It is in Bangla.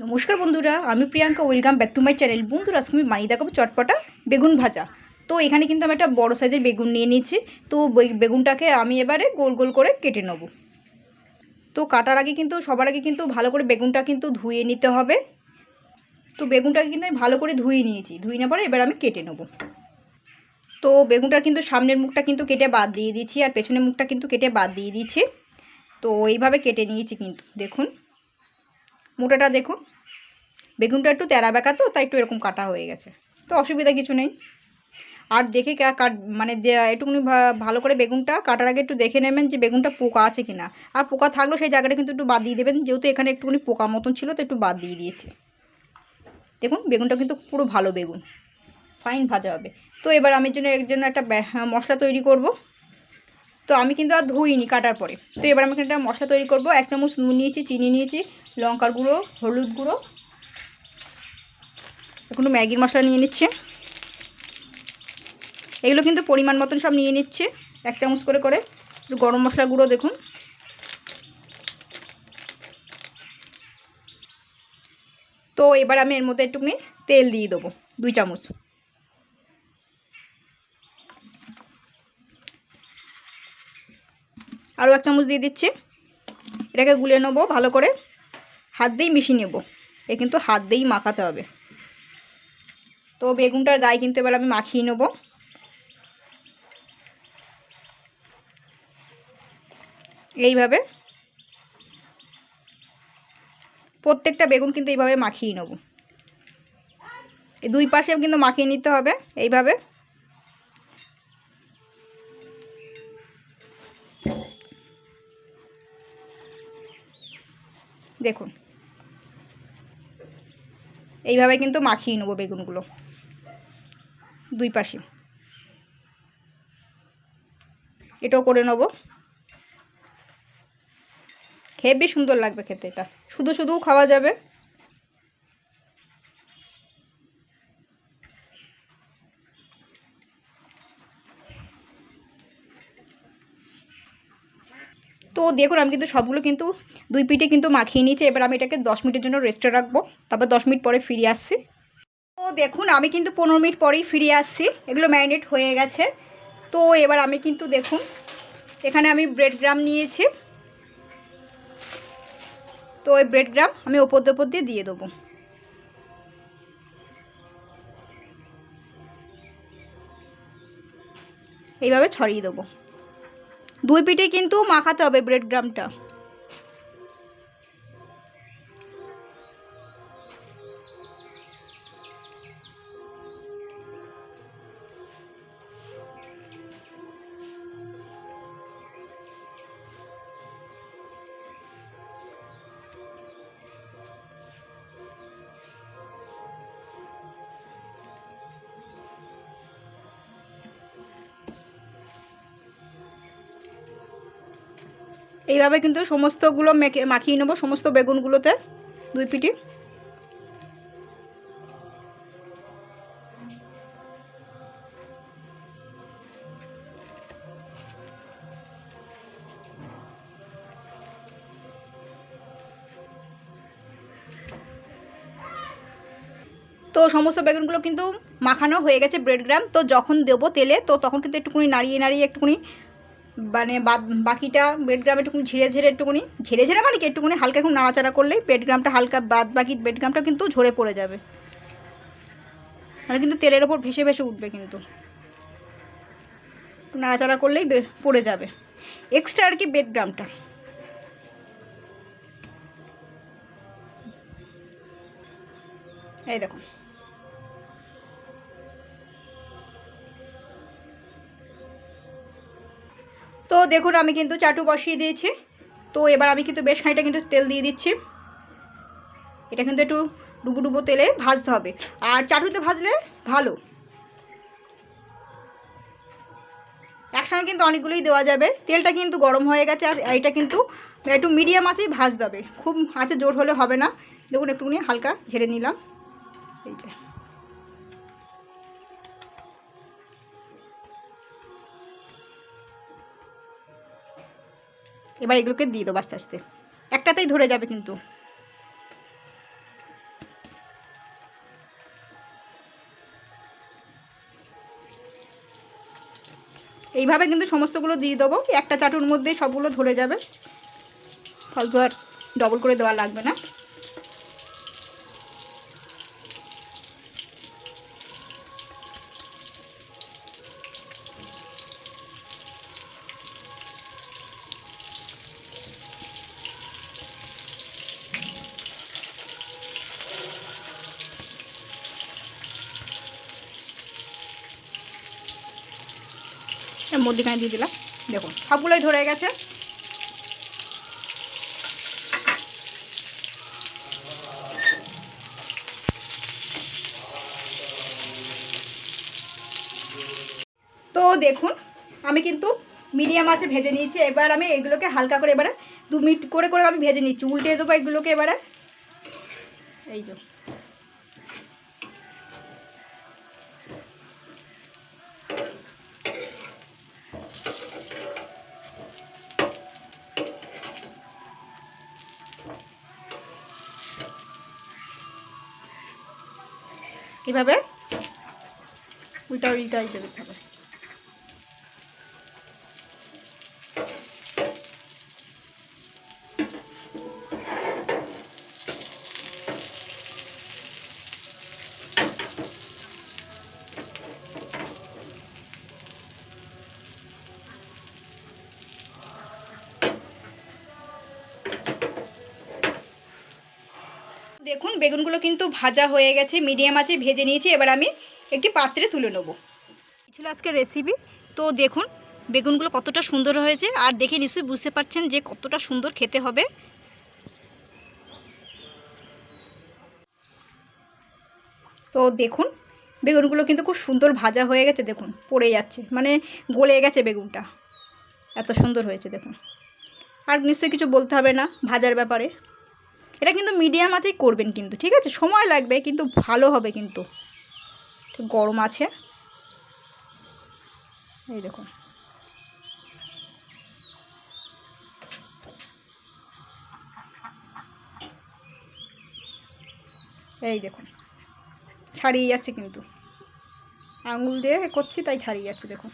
নমস্কার বন্ধুরা, আমি Priyanka. Welcome back to my channel. বন্ধুরা, আজকে আমি বানিয়ে দেখাবো চটপটা বেগুন ভাজা। তো এখানে কিন্তু আমি একটা বড় সাইজের বেগুন নিয়ে নিয়েছি। তো বেগুনটাকে আমি এবারে গোল গোল করে কেটে নেব। তো কাটার আগে কিন্তু সবার আগে কিন্তু ভালো করে বেগুনটা কিন্তু ধুয়ে নিতে হবে। তো বেগুনটাকে কিন্তু আমি ভালো করে ধুয়ে নিয়েছি। ধুয়ে নেওয়ার পরে এবার আমি কেটে নেব। তো বেগুনটার কিন্তু সামনের মুখটা কিন্তু কেটে বাদ দিয়ে দিয়েছি, আর পেছনের মুখটা কিন্তু কেটে বাদ দিয়ে দিয়েছি। তো এইভাবে কেটে নিয়েছি। কিন্তু দেখুন মোটাটা দেখুন, বেগুনটা একটু তেড়া বেঁকা, তো তাই একটু এরকম কাটা হয়ে গেছে। তো অসুবিধা কিছু নেই। আর দেখে মানে যে একটুখানি ভালো করে বেগুনটা কাটার আগে একটু দেখে নেবেন যে বেগুনটা পোকা আছে কি না। আর পোকা থাকলেও সেই জায়গাটা কিন্তু একটু বাদ দিয়ে দেবেন, যেহেতু এখানে একটুখানি পোকা মতন ছিল তো একটু বাদ দিয়ে দিয়েছি। দেখুন বেগুনটা কিন্তু পুরো ভালো বেগুন, ফাইন ভাজা হবে। তো এবার আমি এর জন্য একটা মশলা তৈরি করব। তো আমি কিন্তু আর ধুইনি কাটার পরে। তো এবার আমি এখানে একটা মশলা তৈরি করব। 1 চামচ নুন নিয়েছি, চিনি নিয়েছি, লঙ্কার গুঁড়ো, হলুদ গুঁড়ো, এখন ম্যাগির মশলা নিয়ে নিচ্ছে। এগুলো কিন্তু পরিমাণ মতন সব নিয়ে নিচ্ছে, 1 চামচ করে করে। গরম মশলা গুঁড়ো দেখুন। তো এবার আমি এর মধ্যে একটুখানি তেল দিয়ে দেবো, 2 চামচ। আরও 1 চামচ দিয়ে দিচ্ছি। এটাকে গুলে নেবো ভালো করে, হাত দিয়েই মিশিয়ে নেব। কিন্তু হাত দিয়েই মাখাতে হবে। তো বেগুনটার গায়ে কিন্তু এবার আমি মাখিয়ে নেব এইভাবে। প্রত্যেকটা বেগুন কিন্তু এইভাবে মাখিয়ে নেব। এই 2 পাশে কিন্তু মাখিয়ে নিতে হবে এইভাবে। দেখুন এইভাবে কিন্তু মাখিয়ে নেব বেগুনগুলো 2 পাশে। এটাও করে নেব। হেবি সুন্দর লাগবে খেতে। এটা শুধু শুধুও খাওয়া যাবে। তো দেখুন আমি কিন্তু সবগুলো কিন্তু 2 পিঠে কিন্তু মাখিয়ে নিয়েছি। এবার আমি এটাকে 10 মিনিটের জন্য রেস্টে রাখবো, তারপর 10 মিনিট পরে ফিরে আসছি। তো দেখুন আমি কিন্তু 15 মিনিট পরেই ফিরে আসছি। এগুলো ম্যারিনেট হয়ে গেছে। তো এবার আমি কিন্তু দেখুন এখানে আমি ব্রেড গ্রাম নিয়েছি। তো ওই ব্রেড গ্রাম আমি ওপর দিয়ে দিয়ে দেবো। এইভাবে ছড়িয়ে দেবো। 2 পিঠে কিন্তু মাখাতে হবে ব্রেড গ্রামটা। এইভাবে কিন্তু সমস্তগুলো মাখিয়ে নেবো, সমস্ত বেগুনগুলোতে 2 পিঠে। তো সমস্ত বেগুনগুলো কিন্তু মাখানো হয়ে গেছে ব্রেড গ্রাম। তো যখন দেবো তেলে, তো তখন কিন্তু একটুখানি নাড়িয়ে নাড়িয়ে একটুখানি মানে বাকিটা ব্রেড গ্রাম একটুখানি ঝেড়ে ঝেড়ে একটুখানি ঝেড়ে ঝেড়ে মানে কি একটুখানি হালকা একটু নাড়াচাড়া করলেই ব্রেড গ্রামটা হালকা বাকি ব্রেড গ্রামটা কিন্তু ঝরে পড়ে যাবে। মানে কিন্তু তেলের ওপর ভেসে ভেসে উঠবে, কিন্তু নাড়াচাড়া করলেই পড়ে যাবে এক্সট্রা আর কি ব্রেড গ্রামটা। এই দেখুন। তো দেখুন আমি কিন্তু চাটু বসিয়ে দিয়েছি। তো এবার আমি কিন্তু বেশ খানিকটা কিন্তু তেল দিয়ে দিচ্ছি। এটা কিন্তু একটু ডুবো ডুবো তেলে ভাজতে হবে, আর চাটুতে ভাজলে ভালো। একসঙ্গে কিন্তু অনেকগুলোই দেওয়া যাবে। তেলটা কিন্তু গরম হয়ে গেছে, আর এটা কিন্তু একটু মিডিয়াম আঁচেই ভাজতে হবে, খুব আঁচে জোর হলে হবে না। দেখুন একটুখানি হালকা ঝেড়ে নিলাম। এইটা এবার এগুলোকে দিয়ে দেবো আস্তে আস্তে, একটাতেই ধরে যাবে কিন্তু। এইভাবে কিন্তু সমস্তগুলো দিয়ে দেবো, একটা চাটুর মধ্যেই সবগুলো ধরে যাবে, ফালতু আর ডবল করে দেওয়া লাগবে না। মধ্যিখানে দিয়ে দিলাম, দেখুন সবগুলোই ধরে গেছে। তো দেখুন আমি কিন্তু মিডিয়াম আঁচে ভেজে নিয়েছি। এবার আমি এগুলোকে হালকা করে এবারে 2 মিনিট করে করে আমি ভেজে নিচ্ছি। উল্টে দেবো এগুলোকে এবারে, এই যে এভাবে উল্টাই দিতে হবে। দেখুন বেগুনগুলো কিন্তু ভাজা হয়ে গেছে, মিডিয়াম আঁচে ভেজে নিয়েছি। এবার আমি একটি পাত্রে তুলে নেব। এই ছিল আজকের রেসিপি। তো দেখুন বেগুনগুলো কতটা সুন্দর হয়েছে, আর দেখে নিশ্চয়ই বুঝতে পারছেন যে কতটা সুন্দর খেতে হবে। তো দেখুন বেগুনগুলো কিন্তু খুব সুন্দর ভাজা হয়ে গেছে, দেখুন পড়ে যাচ্ছে, মানে গলে গেছে বেগুনটা, এত সুন্দর হয়েছে দেখুন। আর নিশ্চয়ই কিছু বলতে হবে না ভাজার ব্যাপারে। এটা কিন্তু মিডিয়াম আঁচেই করবেন কিন্তু, ঠিক আছে? সময় লাগবে কিন্তু ভালো হবে কিন্তু। গরম আছে, এই দেখুন। এই দেখুন ছাড়িয়ে যাচ্ছে কিন্তু, আঙুল দিয়ে করছি তাই ছাড়িয়ে যাচ্ছে দেখুন।